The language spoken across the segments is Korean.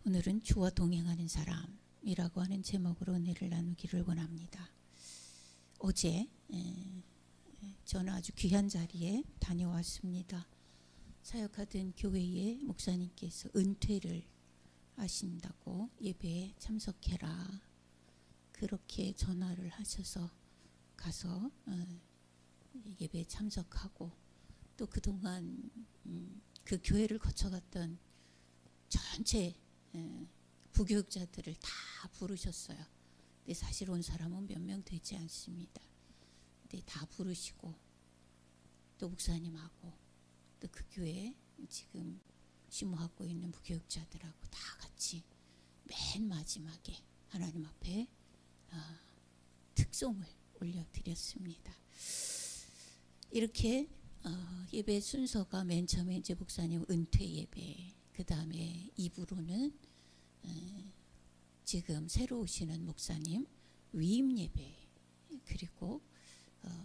오늘은 주와 동행하는 사람이라고 하는 제목으로 은혜를 나누기를 원합니다. 어제 저는 아주 귀한 자리에 다녀왔습니다. 사역하던 교회의 목사님께서 은퇴를 하신다고 예배에 참석해라 그렇게 전화를 하셔서 가서 예배에 참석하고 또 그동안 그 교회를 거쳐갔던 전체 부교육자들을 다 부르셨어요. 근데 사실 온 사람은 몇 명 되지 않습니다. 근데 다 부르시고 또 목사님하고 또 그 교회에 지금 심호하고 있는 부교육자들하고 다 같이 맨 마지막에 하나님 앞에 특송을 올려드렸습니다. 이렇게 예배 순서가 맨 처음에 이제 목사님 은퇴 예배, 그 다음에 2부로는 지금 새로 오시는 목사님 위임 예배, 그리고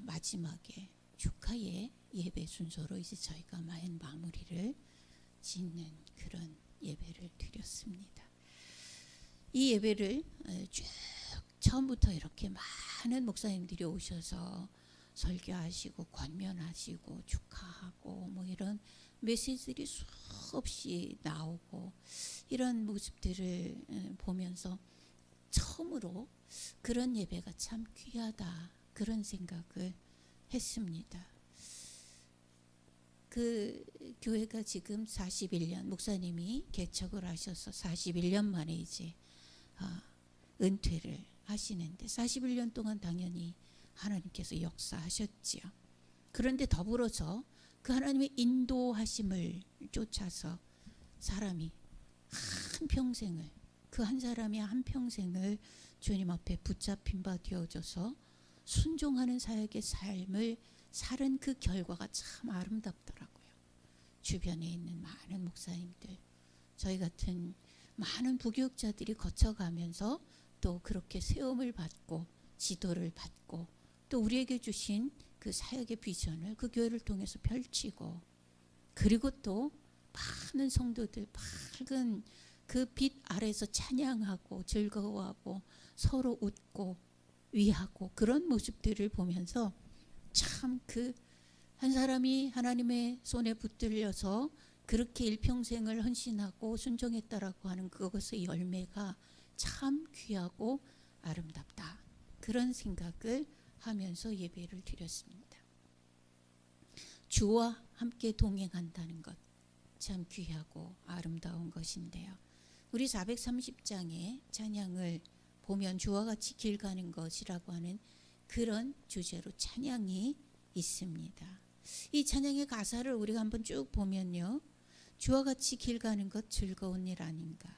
마지막에 축하의 예배 순서로 이제 저희가 마무리를 짓는 그런 예배를 드렸습니다. 이 예배를 쭉 처음부터 이렇게 많은 목사님들이 오셔서 설교하시고 권면하시고 축하하고 뭐 이런 메시지들이 수없이 나오고 이런 모습들을 보면서 처음으로 그런 예배가 참 귀하다 그런 생각을 했습니다. 그 교회가 지금 41년 목사님이 개척을 하셔서 41년 만에 이제 은퇴를 하시는데 41년 동안 당연히 하나님께서 역사하셨지요. 그런데 더불어서 그 하나님의 인도하심을 쫓아서 사람이 한평생을 그 한 사람이 한평생을 주님 앞에 붙잡힌 바 되어져서 순종하는 사역의 삶을 살은 그 결과가 참 아름답더라고요. 주변에 있는 많은 목사님들, 저희 같은 많은 부교육자들이 거쳐가면서 또 그렇게 세움을 받고 지도를 받고 또 우리에게 주신 그 사역의 비전을 그 교회를 통해서 펼치고, 그리고 또 많은 성도들 밝은 그 빛 아래서 찬양하고 즐거워하고 서로 웃고 위하고 그런 모습들을 보면서 참 그 한 사람이 하나님의 손에 붙들려서 그렇게 일평생을 헌신하고 순종했다라고 하는 그것의 열매가 참 귀하고 아름답다 그런 생각을 하면서 예배를 드렸습니다. 주와 함께 동행한다는 것 참 귀하고 아름다운 것인데요. 우리 430장의 찬양을 보면 주와 같이 길 가는 것이라고 하는 그런 주제로 찬양이 있습니다. 이 찬양의 가사를 우리가 한번 쭉 보면요. 주와 같이 길 가는 것 즐거운 일 아닌가.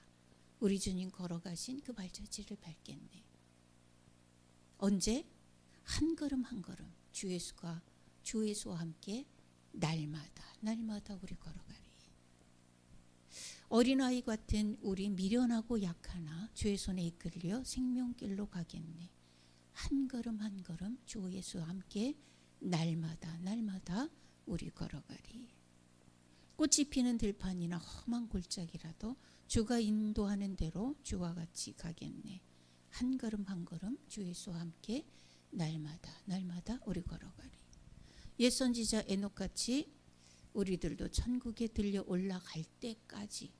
우리 주님 걸어가신 그 발자취를 밟겠네. 언제? 한 걸음 한 걸음 주 예수와 함께 날마다 우리 걸어가리. 어린아이 같은 우리 미련하고 약하나 주의 손에 이끌려 생명길로 가겠네. 한 걸음 한 걸음 주 예수와 함께 날마다 우리 걸어가리. 꽃이 피는 들판이나 험한 골짜기라도 주가 인도하는 대로 주와 같이 가겠네. 한 걸음 한 걸음 주 예수와 함께 날마다 우리 걸어가리. 옛 선지자 에녹같이 우리들도 천국에 들려 올라갈 때까지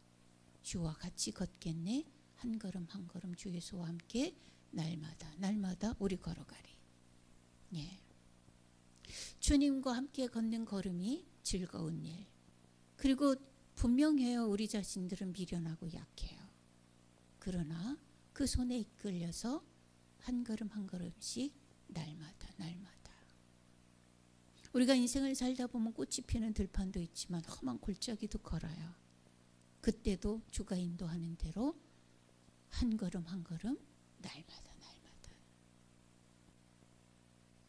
주와 같이 걷겠네. 한 걸음 한 걸음 주 예수와 함께 날마다 우리 걸어가리. 예. 주님과 함께 걷는 걸음이 즐거운 일. 그리고 분명해요. 우리 자신들은 미련하고 약해요. 그러나 그 손에 이끌려서 한 걸음 한 걸음씩 날마다 우리가 인생을 살다 보면 꽃이 피는 들판도 있지만 험한 골짜기도 걸어요. 그때도 주가 인도하는 대로 한 걸음 한 걸음 날마다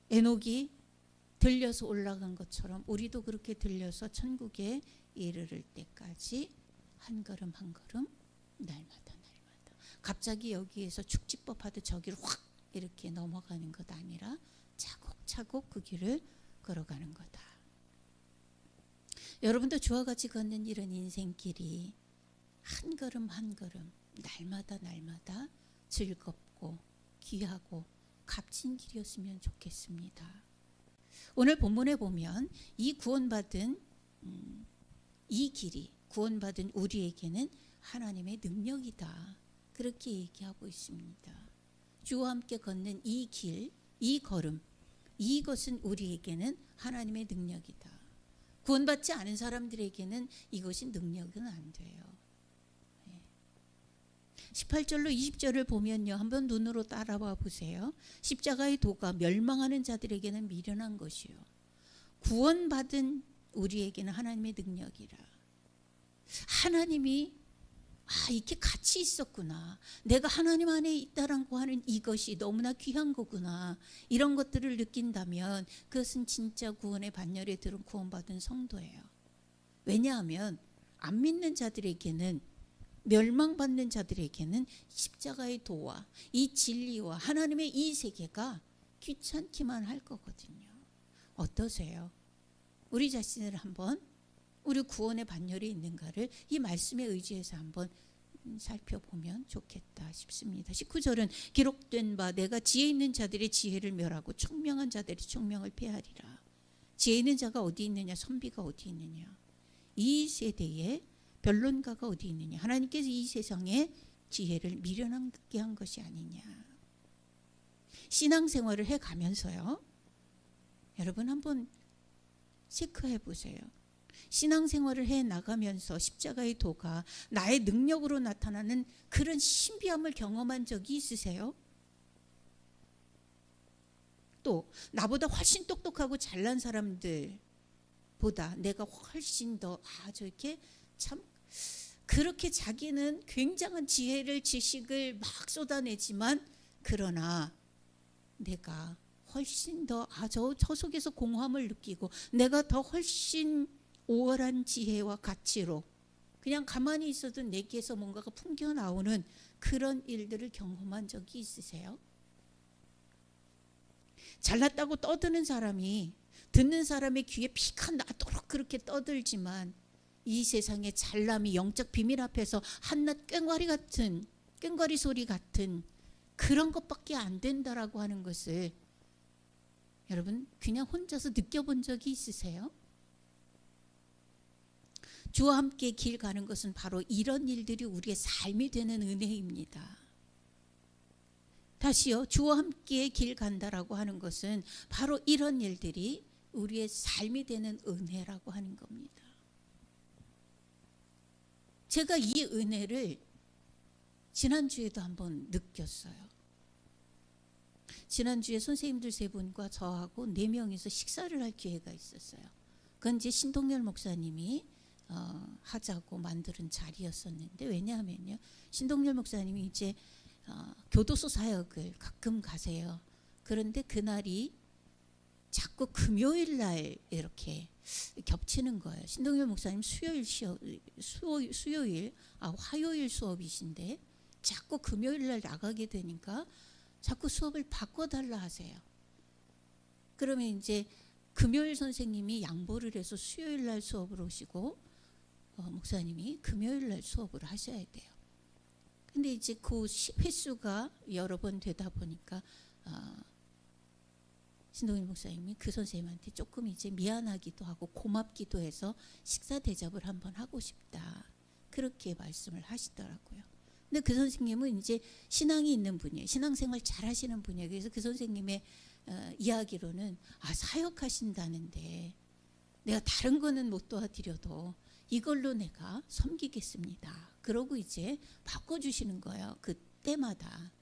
에녹이 들려서 올라간 것처럼 우리도 그렇게 들려서 천국에 이르를 때까지 한 걸음 한 걸음 날마다 갑자기 여기에서 축지법 하듯 저기를 확 이렇게 넘어가는 것 아니라 차곡차곡 그 길을 걸어가는 거다. 여러분도 주와 같이 걷는 이런 인생길이 한 걸음 한 걸음 날마다 즐겁고 귀하고 값진 길이었으면 좋겠습니다. 오늘 본문에 보면 이 구원받은 이 길이, 구원받은 우리에게는 하나님의 능력이다, 그렇게 얘기하고 있습니다. 주와 함께 걷는 이 길, 이 걸음, 이것은 우리에게는 하나님의 능력이다. 구원받지 않은 사람들에게는 이것이 능력은 안 돼요. 18절로 20절을 보면요, 한번 눈으로 따라와 보세요. 십자가의 도가 멸망하는 자들에게는 미련한 것이요, 구원받은 우리에게는 하나님의 능력이라. 하나님이 이렇게 같이 있었구나, 내가 하나님 안에 있다라고 하는 이것이 너무나 귀한 거구나, 이런 것들을 느낀다면 그것은 진짜 구원의 반열에 들은 구원받은 성도예요. 왜냐하면 안 믿는 자들에게는, 멸망받는 자들에게는 십자가의 도와 이 진리와 하나님의 이 세계가 귀찮기만 할 거거든요. 어떠세요? 우리 자신을 한번, 우리 구원의 반열에 있는가를 이 말씀에 의지해서 한번 살펴보면 좋겠다 싶습니다. 19절은 기록된 바 내가 지혜 있는 자들의 지혜를 멸하고 총명한 자들의 총명을 폐하리라. 지혜 있는 자가 어디 있느냐, 선비가 어디 있느냐, 이 세대에 변론가가 어디 있느냐, 하나님께서 이 세상에 지혜를 미련하게 한 것이 아니냐. 신앙생활을 해가면서요, 여러분 한번 체크해 보세요. 신앙생활을 해나가면서 십자가의 도가 나의 능력으로 나타나는 그런 신비함을 경험한 적이 있으세요? 또 나보다 훨씬 똑똑하고 잘난 사람들보다 내가 훨씬 더 저렇게 참 그렇게 자기는 굉장한 지혜를, 지식을 막 쏟아내지만, 그러나 내가 훨씬 더 저 속에서 공허함을 느끼고 내가 더 훨씬 오월한 지혜와 가치로 그냥 가만히 있어도 내게서 뭔가가 풍겨 나오는 그런 일들을 경험한 적이 있으세요? 잘났다고 떠드는 사람이 듣는 사람의 귀에 피가 나도록 그렇게 떠들지만 이 세상의 잘남이 영적 비밀 앞에서 한낱 꽹과리 소리 같은 그런 것밖에 안 된다라고 하는 것을 여러분 그냥 혼자서 느껴본 적이 있으세요? 주와 함께 길 가는 것은 바로 이런 일들이 우리의 삶이 되는 은혜입니다. 다시요, 주와 함께 길 간다라고 하는 것은 바로 이런 일들이 우리의 삶이 되는 은혜라고 하는 겁니다. 제가 이 은혜를 지난주에도 한번 느꼈어요. 지난주에 선생님들 3분과 저하고 4명이서 식사를 할 기회가 있었어요. 그건 이제 신동열 목사님이 하자고 만드는 자리였었는데, 왜냐하면요, 신동열 목사님이 이제 교도소 사역을 가끔 가세요. 그런데 그날이 자꾸 금요일 날 이렇게 겹치는 거예요. 신동열 목사님 화요일 수업이신데 자꾸 금요일 날 나가게 되니까 자꾸 수업을 바꿔달라 하세요. 그러면 이제 금요일 선생님이 양보를 해서 수요일 날 수업을 오시고 목사님이 금요일 날 수업을 하셔야 돼요. 근데 이제 그 횟수가 여러 번 되다 보니까 신동일 목사님이 그 선생님한테 조금 이제 미안하기도 하고 고맙기도 해서 식사 대접을 한번 하고 싶다, 그렇게 말씀을 하시더라고요. 근데 그 선생님은 이제 신앙이 있는 분이에요. 신앙생활 잘 하시는 분이에요. 그래서 그 선생님의 이야기로는 사역하신다는데 내가 다른 거는 못 도와드려도 이걸로 내가 섬기겠습니다. 그러고 이제 바꿔주시는 거예요. 그때마다.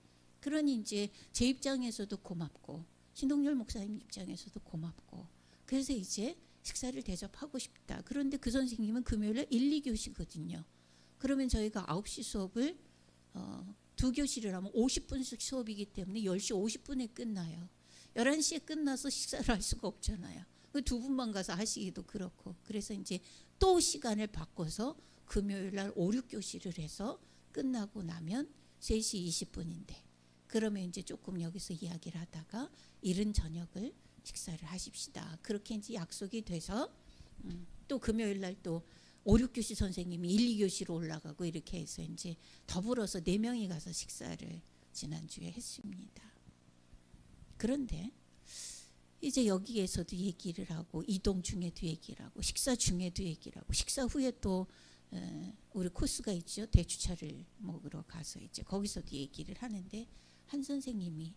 그러니 이제 제 입장에서도 고맙고 신동열 목사님 입장에서도 고맙고, 그래서 이제 식사를 대접하고 싶다. 그런데 그 선생님은 금요일에 1, 2교시거든요. 그러면 저희가 9시 수업을 2교시를 하면 50분씩 수업이기 때문에 10시 50분에 끝나요. 11시에 끝나서 식사를 할 수가 없잖아요. 두 분만 가서 하시기도 그렇고. 그래서 이제 또 시간을 바꿔서 금요일 날 5, 6교시를 해서 끝나고 나면 3시 20분인데 그러면 이제 조금 여기서 이야기를 하다가 이른 저녁을 식사를 하십시다. 그렇게 이제 약속이 돼서 또 금요일 날 또 5, 6교시 선생님이 1, 2교시로 올라가고 이렇게 해서 이제 더불어서 4명이 가서 식사를 지난주에 했습니다. 그런데 이제 여기에서도 얘기를 하고 이동 중에도 얘기를 하고 식사 중에도 얘기를 하고 식사 후에 또 우리 코스가 있죠. 대추차를 먹으러 가서 이제 거기서도 얘기를 하는데 한 선생님이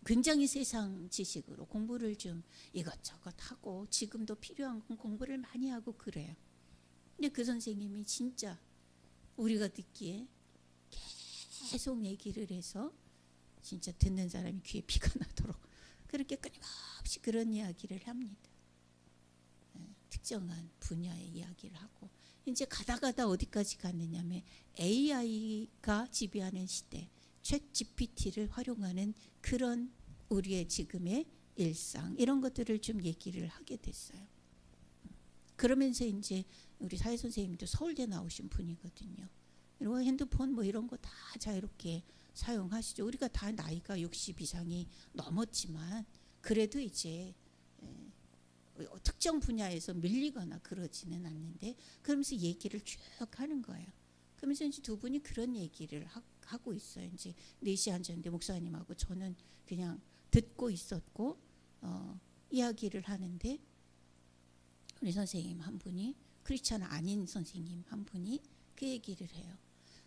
굉장히 세상 지식으로 공부를 좀 이것저것 하고 지금도 필요한 건 공부를 많이 하고 그래요. 근데 그 선생님이 진짜 우리가 듣기에 계속 얘기를 해서 진짜 듣는 사람이 귀에 피가 나도록 그렇게 끊임없이 그런 이야기를 합니다. 특정한 분야의 이야기를 하고 이제 가다 어디까지 갔느냐면 AI가 지배하는 시대, 챗 GPT를 활용하는 그런 우리의 지금의 일상 이런 것들을 좀 얘기를 하게 됐어요. 그러면서 이제 우리 사회 선생님도 서울대 나오신 분이거든요. 그리고 핸드폰 뭐 이런 거 다 자유롭게 사용하시죠. 우리가 다 나이가 60 이상이 넘었지만 그래도 이제 특정 분야에서 밀리거나 그러지는 않는데 그러면서 얘기를 쭉 하는 거예요. 그러면서 이제 두 분이 그런 얘기를 하고 있어요. 이제 4시 앉았는데 목사님하고 저는 그냥 듣고 있었고 이야기를 하는데 우리 선생님 한 분이 크리스찬 아닌 선생님 한 분이 그 얘기를 해요.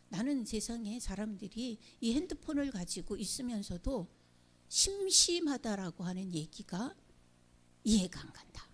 나는 세상에 사람들이 이 핸드폰을 가지고 있으면서도 심심하다라고 하는 얘기가 이해가 안 간다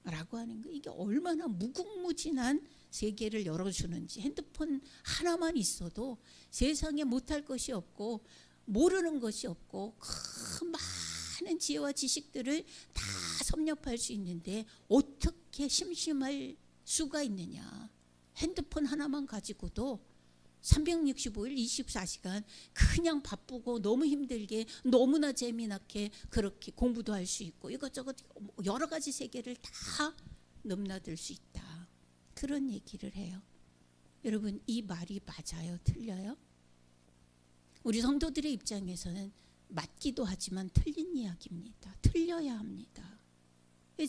라고 하는 거. 이게 얼마나 무궁무진한 세계를 열어주는지. 핸드폰 하나만 있어도 세상에 못할 것이 없고 모르는 것이 없고 그 많은 지혜와 지식들을 다 섭렵할 수 있는데 어떻게 심심할 수가 있느냐. 핸드폰 하나만 가지고도 365일 24시간 그냥 바쁘고 너무 힘들게 너무나 재미나게 그렇게 공부도 할 수 있고 이것저것 여러 가지 세계를 다 넘나들 수 있다. 그런 얘기를 해요. 여러분 이 말이 맞아요? 틀려요? 우리 성도들의 입장에서는 맞기도 하지만 틀린 이야기입니다. 틀려야 합니다.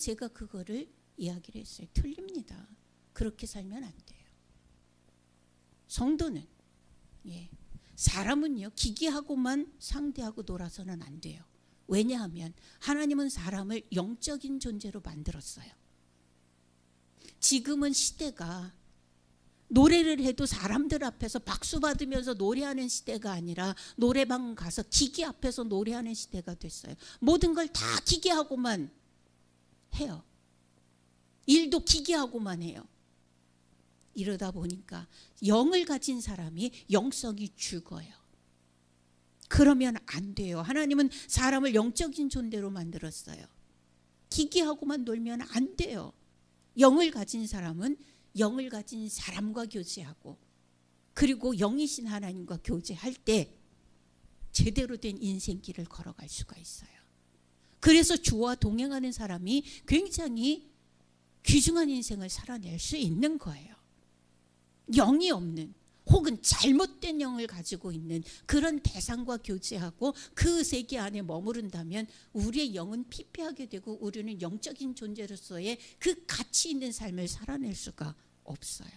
제가 그거를 이야기를 했어요. 틀립니다. 그렇게 살면 안 돼요. 성도는 사람은요 기계하고만 상대하고 놀아서는 안 돼요. 왜냐하면 하나님은 사람을 영적인 존재로 만들었어요. 지금은 시대가 노래를 해도 사람들 앞에서 박수 받으면서 노래하는 시대가 아니라 노래방 가서 기계 앞에서 노래하는 시대가 됐어요. 모든 걸 다 기계하고만 해요. 일도 기계하고만 해요. 이러다 보니까 영을 가진 사람이 영성이 죽어요. 그러면 안 돼요. 하나님은 사람을 영적인 존재로 만들었어요. 기계하고만 놀면 안 돼요. 영을 가진 사람은 영을 가진 사람과 교제하고 그리고 영이신 하나님과 교제할 때 제대로 된 인생길을 걸어갈 수가 있어요. 그래서 주와 동행하는 사람이 굉장히 귀중한 인생을 살아낼 수 있는 거예요. 영이 없는 혹은 잘못된 영을 가지고 있는 그런 대상과 교제하고 그 세계 안에 머무른다면 우리의 영은 피폐하게 되고 우리는 영적인 존재로서의 그 가치 있는 삶을 살아낼 수가 없어요.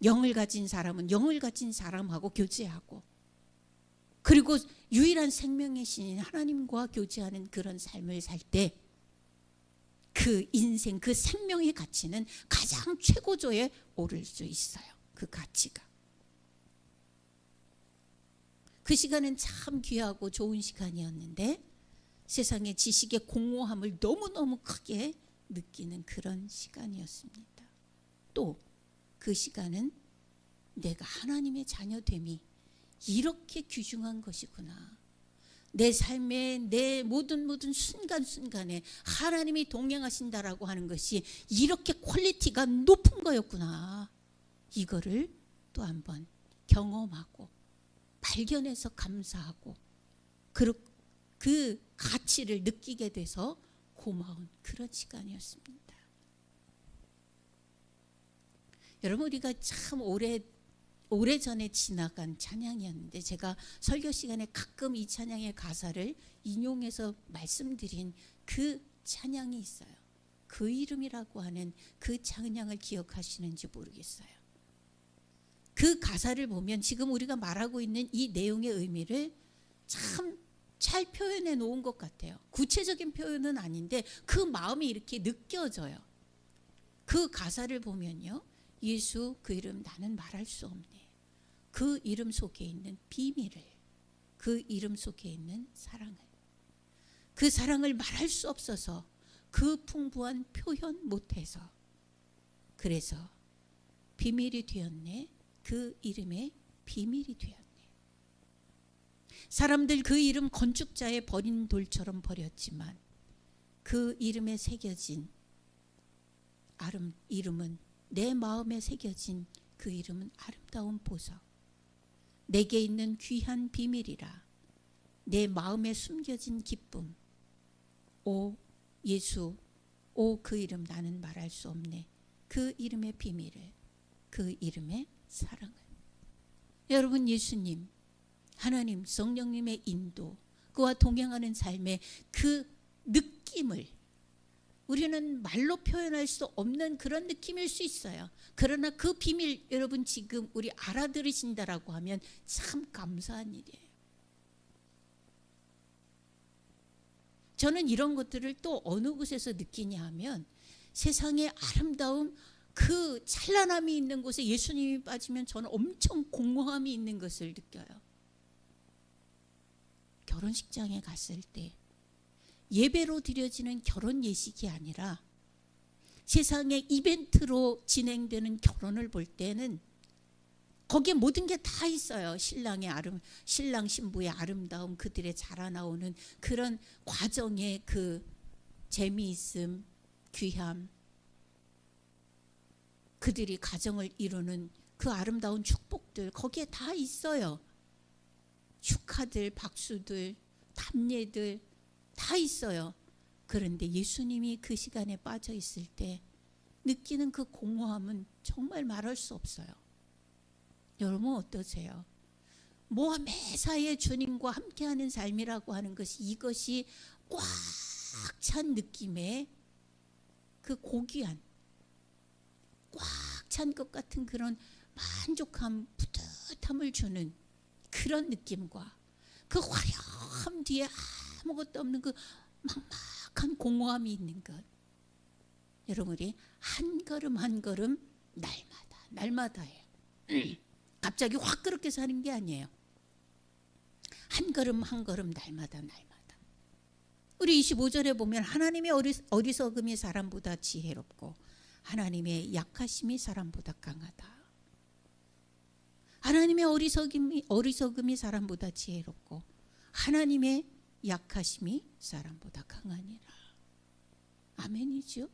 영을 가진 사람은 영을 가진 사람하고 교제하고 그리고 유일한 생명의 신인 하나님과 교제하는 그런 삶을 살 때 그 인생, 그 생명의 가치는 가장 최고조에 오를 수 있어요. 그 가치가. 그 시간은 참 귀하고 좋은 시간이었는데 세상의 지식의 공허함을 너무너무 크게 느끼는 그런 시간이었습니다. 또 그 시간은 내가 하나님의 자녀됨이 이렇게 귀중한 것이구나. 내 삶의 내 모든 순간순간에 하나님이 동행하신다라고 하는 것이 이렇게 퀄리티가 높은 거였구나. 이거를 또 한번 경험하고 발견해서 감사하고 그 가치를 느끼게 돼서 고마운 그런 시간이었습니다. 여러분 우리가 참 오래전에 지나간 찬양이었는데 제가 설교 시간에 가끔 이 찬양의 가사를 인용해서 말씀드린 그 찬양이 있어요. 그 이름이라고 하는 그 찬양을 기억하시는지 모르겠어요. 그 가사를 보면 지금 우리가 말하고 있는 이 내용의 의미를 참 잘 표현해 놓은 것 같아요. 구체적인 표현은 아닌데 그 마음이 이렇게 느껴져요. 그 가사를 보면요, 예수 그 이름 나는 말할 수 없네. 그 이름 속에 있는 비밀을, 그 이름 속에 있는 사랑을, 그 사랑을 말할 수 없어서 그 풍부한 표현 못해서, 그래서 비밀이 되었네. 그 이름의 비밀이 되었네. 사람들 그 이름 건축자의 버린 돌처럼 버렸지만 그 이름에 새겨진 이름은, 내 마음에 새겨진 그 이름은 아름다운 보석, 내게 있는 귀한 비밀이라. 내 마음에 숨겨진 기쁨, 오 예수, 오 그 이름 나는 말할 수 없네. 그 이름의 비밀을, 그 이름의 사랑을. 여러분, 예수님, 하나님, 성령님의 인도, 그와 동행하는 삶의 그 느낌을 우리는 말로 표현할 수 없는 그런 느낌일 수 있어요. 그러나 그 비밀 여러분 지금 우리 알아들으신다라고 하면 참 감사한 일이에요. 저는 이런 것들을 또 어느 곳에서 느끼냐 하면 세상의 아름다움, 그 찬란함이 있는 곳에 예수님이 빠지면 저는 엄청 공허함이 있는 것을 느껴요. 결혼식장에 갔을 때 예배로 드려지는 결혼 예식이 아니라 세상의 이벤트로 진행되는 결혼을 볼 때는 거기에 모든 게 다 있어요. 신랑 신부의 아름다움, 그들의 자라나오는 그런 과정의 그 재미있음, 귀함, 그들이 가정을 이루는 그 아름다운 축복들 거기에 다 있어요. 축하들, 박수들, 답례들 다 있어요. 그런데 예수님이 그 시간에 빠져 있을 때 느끼는 그 공허함은 정말 말할 수 없어요. 여러분 어떠세요? 매사에 주님과 함께하는 삶이라고 하는 것이, 이것이 꽉 찬 느낌의 그 고귀한, 꽉 찬 것 같은 그런 만족함, 뿌듯함을 주는 그런 느낌과 그 화려함 뒤에 아무것도 없는 그 막막한 공허함이 있는 것. 여러분, 우리 한 걸음 한 걸음 날마다예요. 갑자기 확 그렇게 사는 게 아니에요. 한 걸음 한 걸음 날마다. 우리 25절에 보면 하나님의 어리석음이 사람보다 지혜롭고 하나님의 약하심이 사람보다 강하다. 하나님의 어리석음이 사람보다 지혜롭고 하나님의 약하심이 사람보다 강하니라. 아멘이죠?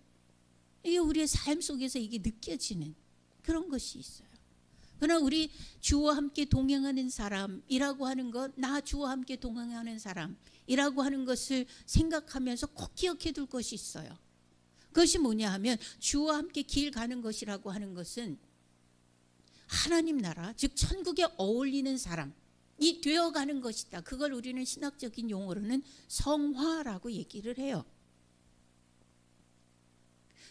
이게 우리의 삶 속에서 이게 느껴지는 그런 것이 있어요. 그러나 우리 주와 함께 동행하는 사람이라고 하는 것, 나 주와 함께 동행하는 사람이라고 하는 것을 생각하면서 꼭 기억해 둘 것이 있어요. 그것이 뭐냐 하면 주와 함께 길 가는 것이라고 하는 것은 하나님 나라, 즉 천국에 어울리는 사람이 되어가는 것이다. 그걸 우리는 신학적인 용어로는 성화라고 얘기를 해요.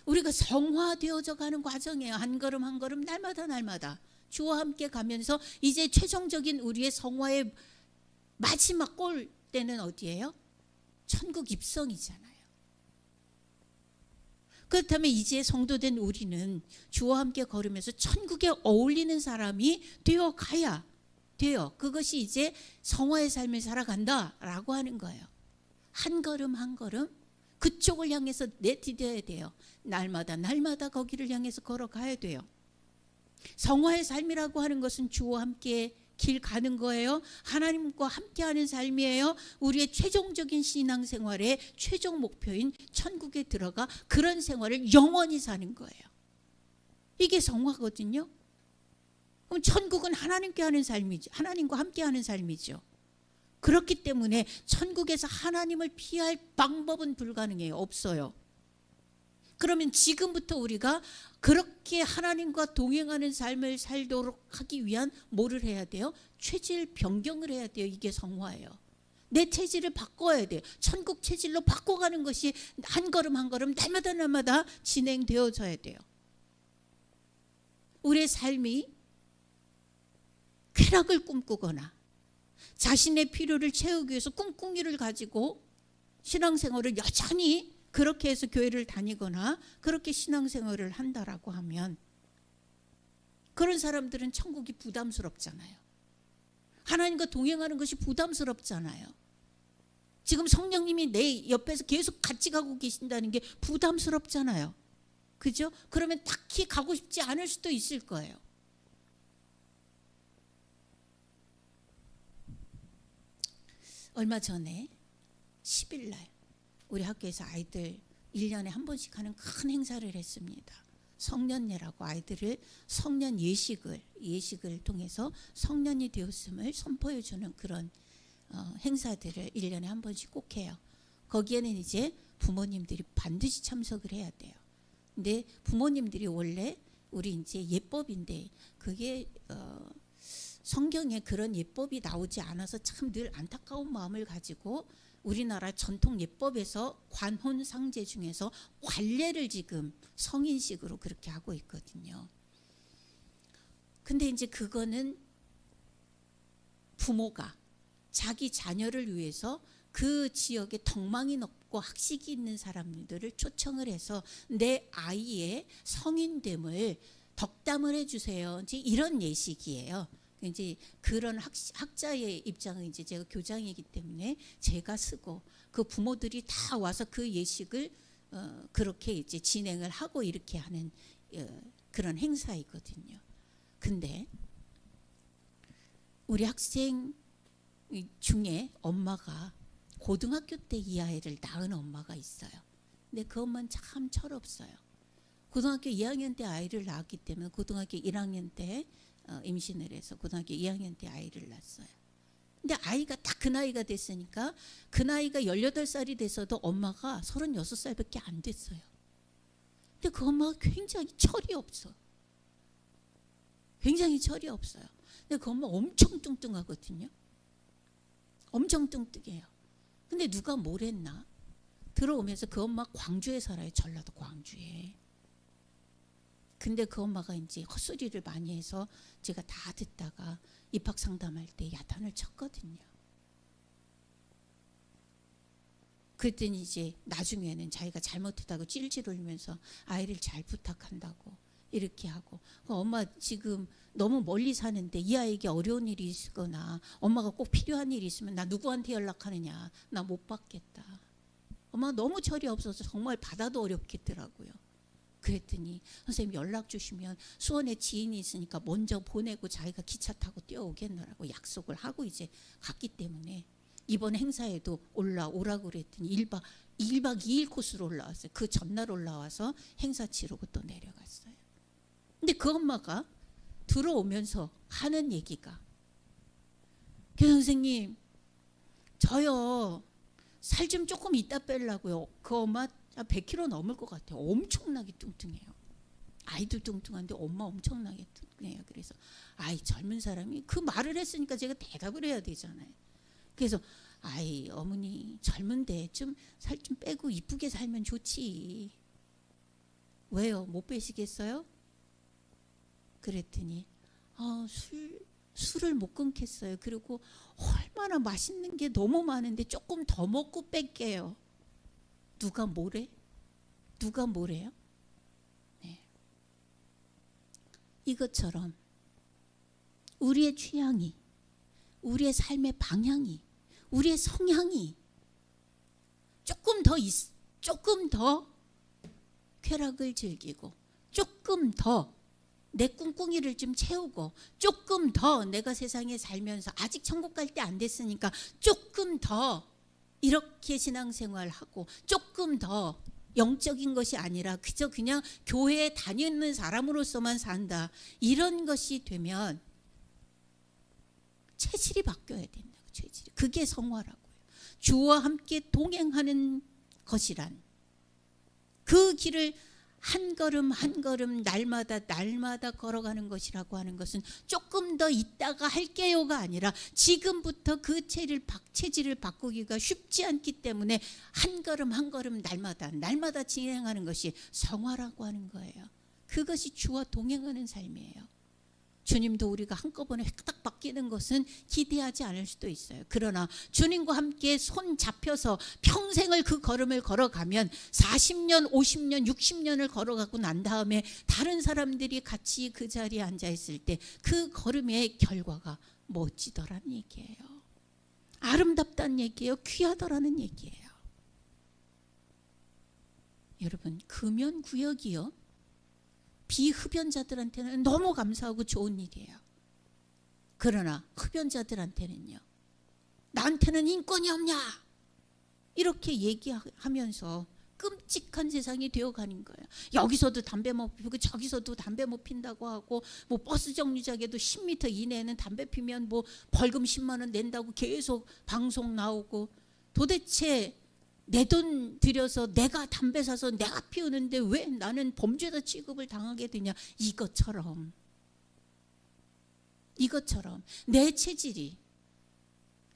우리가 성화되어져 가는 과정이에요. 한 걸음 한 걸음 날마다 주와 함께 가면서 이제 최종적인 우리의 성화의 마지막 골 때는 어디예요? 천국 입성이잖아요. 그렇다면 이제 성도된 우리는 주와 함께 걸으면서 천국에 어울리는 사람이 되어가야 돼요. 그것이 이제 성화의 삶을 살아간다라고 하는 거예요. 한 걸음 한 걸음 그쪽을 향해서 내디뎌야 돼요. 날마다 거기를 향해서 걸어가야 돼요. 성화의 삶이라고 하는 것은 주와 함께 길 가는 거예요. 하나님과 함께하는 삶이에요. 우리의 최종적인 신앙생활의 최종 목표인 천국에 들어가 그런 생활을 영원히 사는 거예요. 이게 성화거든요. 그럼 천국은 하나님께 하는 삶이죠. 하나님과 함께하는 삶이죠. 그렇기 때문에 천국에서 하나님을 피할 방법은 불가능해요. 없어요. 그러면 지금부터 우리가 그렇게 하나님과 동행하는 삶을 살도록 하기 위한 뭐를 해야 돼요? 체질 변경을 해야 돼요. 이게 성화예요. 내 체질을 바꿔야 돼요. 천국 체질로 바꿔가는 것이 한 걸음 한 걸음 날마다 진행되어져야 돼요. 우리의 삶이 쾌락을 꿈꾸거나 자신의 필요를 채우기 위해서 꿍꿍이를 가지고 신앙생활을 여전히 그렇게 해서 교회를 다니거나 그렇게 신앙생활을 한다라고 하면 그런 사람들은 천국이 부담스럽잖아요. 하나님과 동행하는 것이 부담스럽잖아요. 지금 성령님이 내 옆에서 계속 같이 가고 계신다는 게 부담스럽잖아요. 그죠? 그러면 딱히 가고 싶지 않을 수도 있을 거예요. 얼마 전에 10일 날 우리 학교에서 아이들 1년에 한 번씩 하는 큰 행사를 했습니다. 성년예라고 아이들을 성년 예식을 통해서 성년이 되었음을 선포해 주는 그런 행사들을 1년에 한 번씩 꼭 해요. 거기에는 이제 부모님들이 반드시 참석을 해야 돼요. 근데 부모님들이 원래 우리 이제 예법인데 그게 성경에 그런 예법이 나오지 않아서 참 늘 안타까운 마음을 가지고 우리나라 전통 예법에서 관혼 상제 중에서 관례를 지금 성인식으로 그렇게 하고 있거든요. 근데 이제 그거는 부모가 자기 자녀를 위해서 그 지역에 덕망이 높고 학식이 있는 사람들을 초청을 해서 내 아이의 성인됨을 덕담을 해주세요. 이제 이런 예식이에요. 이제 그런 학자의 입장은 이제 제가 교장이기 때문에 제가 쓰고 그 부모들이 다 와서 그 예식을 그렇게 이제 진행을 하고 이렇게 하는 그런 행사이거든요. 근데 우리 학생 중에 엄마가 고등학교 때 이 아이를 낳은 엄마가 있어요. 근데 그 엄마는 참 철없어요. 고등학교 2학년 때 아이를 낳았기 때문에 고등학교 1학년 때 임신을 해서 고등학교 2학년 때 아이를 낳았어요. 근데 아이가 딱 그 나이가 됐으니까 그 나이가 18살이 돼서도 엄마가 36살밖에 안 됐어요. 근데 그 엄마가 굉장히 철이 없어. 굉장히 철이 없어요. 근데 그 엄마 엄청 뚱뚱하거든요. 엄청 뚱뚱해요. 근데 누가 뭘 했나? 들어오면서 그 엄마 광주에 살아요. 전라도 광주에. 근데 그 엄마가 이제 헛소리를 많이 해서 제가 다 듣다가 입학 상담할 때 야단을 쳤거든요. 그랬더니 이제 나중에는 자기가 잘못했다고 찔찔 울면서 아이를 잘 부탁한다고 이렇게 하고 엄마 지금 너무 멀리 사는데 이 아이에게 어려운 일이 있거나 엄마가 꼭 필요한 일이 있으면 나 누구한테 연락하느냐. 나 못 받겠다. 엄마가 너무 철이 없어서 정말 받아도 어렵겠더라고요. 그랬더니 선생님 연락 주시면 수원에 지인이 있으니까 먼저 보내고 자기가 기차 타고 뛰어오겠노라고 약속을 하고 이제 갔기 때문에 이번 행사에도 올라오라고 그랬더니 1박 2일 코스로 올라왔어요. 그 전날 올라와서 행사 치르고 또 내려갔어요. 근데 그 엄마가 들어오면서 하는 얘기가 교장 선생님 저요 살 좀 조금 이따 빼려고요. 그 엄마 100kg 넘을 것 같아요. 엄청나게 뚱뚱해요. 아이도 뚱뚱한데 엄마 엄청나게 뚱뚱해요. 그래서 아이 젊은 사람이 그 말을 했으니까 제가 대답을 해야 되잖아요. 그래서 아이 어머니 젊은데 좀 살 좀 빼고 이쁘게 살면 좋지. 왜요? 못 빼시겠어요? 그랬더니 술을 못 끊겠어요. 그리고 얼마나 맛있는 게 너무 많은데 조금 더 먹고 뺄게요. 누가 뭐래? 누가 뭐래요? 네. 이것처럼 우리의 취향이, 우리의 삶의 방향이, 우리의 성향이 조금 더 쾌락을 즐기고 조금 더 내 꿍꿍이를 좀 채우고 조금 더 내가 세상에 살면서 아직 천국 갈 때 안 됐으니까 조금 더 이렇게 신앙생활하고 조금 더 영적인 것이 아니라 그냥 교회에 다니는 사람으로서만 산다. 이런 것이 되면 체질이 바뀌어야 된다고. 체질이. 그게 성화라고요. 주와 함께 동행하는 것이란 그 길을 한 걸음 한 걸음 날마다 걸어가는 것이라고 하는 것은 조금 더 있다가 할게요가 아니라 지금부터 그 체질을 바꾸기가 쉽지 않기 때문에 한 걸음 한 걸음 날마다 진행하는 것이 성화라고 하는 거예요. 그것이 주와 동행하는 삶이에요. 주님도 우리가 한꺼번에 획딱 바뀌는 것은 기대하지 않을 수도 있어요. 그러나 주님과 함께 손 잡혀서 평생을 그 걸음을 걸어가면 40년, 50년, 60년을 걸어가고 난 다음에 다른 사람들이 같이 그 자리에 앉아 있을 때 그 걸음의 결과가 멋지더라는 얘기예요. 아름답다는 얘기예요. 귀하더라는 얘기예요. 여러분, 금연구역이요, 비흡연자들한테는 너무 감사하고 좋은 일이에요. 그러나 흡연자들한테는요, 나한테는 인권이 없냐 이렇게 얘기하면서 끔찍한 세상이 되어가는 거예요. 여기서도 담배 못 피우고 저기서도 담배 못 핀다고 하고, 뭐 버스 정류장에도 10m 이내에는 담배 피면 뭐 벌금 10만 원 낸다고 계속 방송 나오고, 도대체 내 돈 들여서 내가 담배 사서 내가 피우는데 왜 나는 범죄자 취급을 당하게 되냐. 이것처럼 내 체질이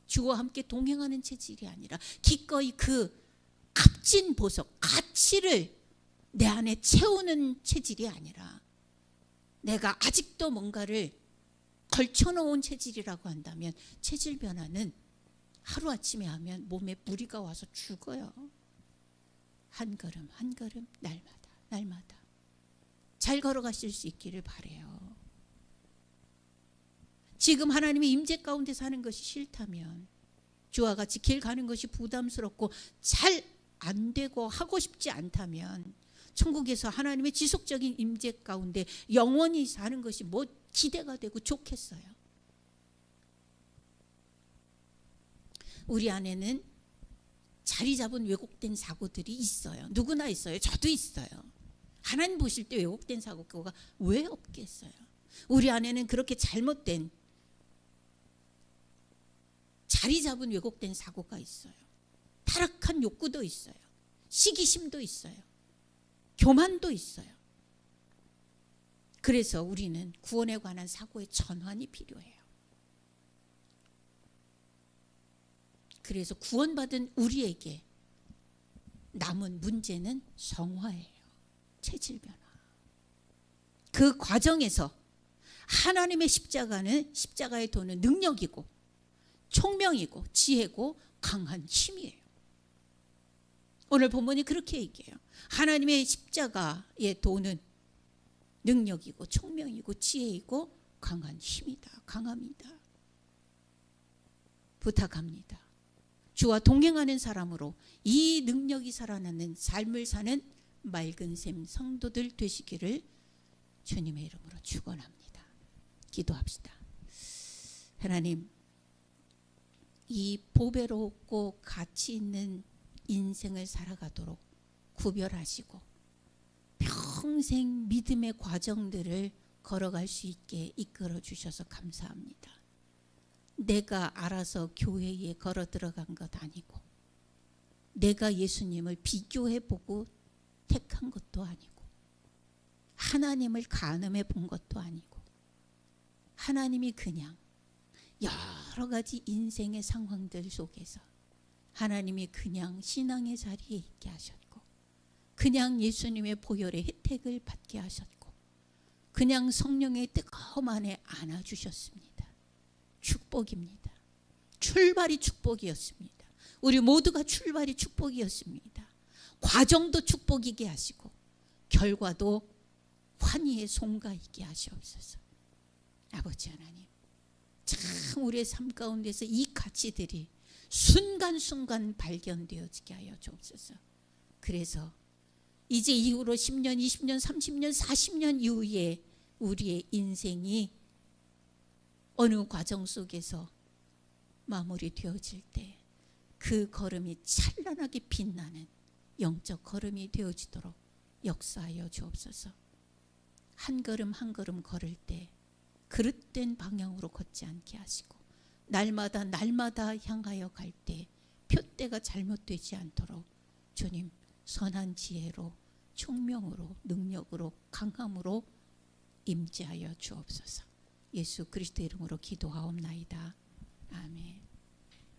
주와 함께 동행하는 체질이 아니라 기꺼이 그 값진 보석, 가치를 내 안에 채우는 체질이 아니라 내가 아직도 뭔가를 걸쳐놓은 체질이라고 한다면, 체질 변화는 하루아침에 하면 몸에 무리가 와서 죽어요. 한 걸음 한 걸음 날마다 잘 걸어가실 수 있기를 바라요. 지금 하나님의 임재 가운데 사는 것이 싫다면, 주와 같이 길 가는 것이 부담스럽고 잘 안 되고 하고 싶지 않다면, 천국에서 하나님의 지속적인 임재 가운데 영원히 사는 것이 뭐 기대가 되고 좋겠어요. 우리 안에는 자리 잡은 왜곡된 사고들이 있어요. 누구나 있어요. 저도 있어요. 하나님 보실 때 왜곡된 사고가 왜 없겠어요. 우리 안에는 그렇게 잘못된 자리 잡은 왜곡된 사고가 있어요. 타락한 욕구도 있어요. 시기심도 있어요. 교만도 있어요. 그래서 우리는 구원에 관한 사고의 전환이 필요해요. 그래서 구원받은 우리에게 남은 문제는 성화예요. 체질 변화. 그 과정에서 하나님의 십자가의 도는 능력이고 총명이고 지혜고 강한 힘이에요. 오늘 본문이 그렇게 얘기해요. 하나님의 십자가의 도는 능력이고 총명이고 지혜이고 강한 힘이다. 강함이다. 부탁합니다. 주와 동행하는 사람으로 이 능력이 살아나는 삶을 사는 맑은 샘 성도들 되시기를 주님의 이름으로 축원합니다. 기도합시다. 하나님, 이 보배롭고 가치 있는 인생을 살아가도록 구별하시고 평생 믿음의 과정들을 걸어갈 수 있게 이끌어 주셔서 감사합니다. 내가 알아서 교회에 걸어 들어간 것 아니고, 내가 예수님을 비교해보고 택한 것도 아니고, 하나님을 간음해 본 것도 아니고, 하나님이 그냥 여러 가지 인생의 상황들 속에서 하나님이 그냥 신앙의 자리에 있게 하셨고, 그냥 예수님의 보혈의 혜택을 받게 하셨고, 그냥 성령의 뜨거움 안에 안아주셨습니다. 축복입니다. 출발이 축복이었습니다. 우리 모두가 출발이 축복이었습니다. 과정도 축복이게 하시고 결과도 환희의 송가이게 하시옵소서. 아버지 하나님, 참 우리의 삶 가운데서 이 가치들이 순간순간 발견되어지게 하여 주옵소서. 그래서 이제 이후로 10년, 20년, 30년, 40년 이후에 우리의 인생이 어느 과정 속에서 마무리되어질 때 그 걸음이 찬란하게 빛나는 영적 걸음이 되어지도록 역사하여 주옵소서. 한 걸음 한 걸음 걸을 때 그릇된 방향으로 걷지 않게 하시고, 날마다 향하여 갈 때 표대가 잘못되지 않도록 주님 선한 지혜로 총명으로 능력으로 강함으로 임재하여 주옵소서. 예수 그리스도 이름으로 기도하옵나이다. 아멘.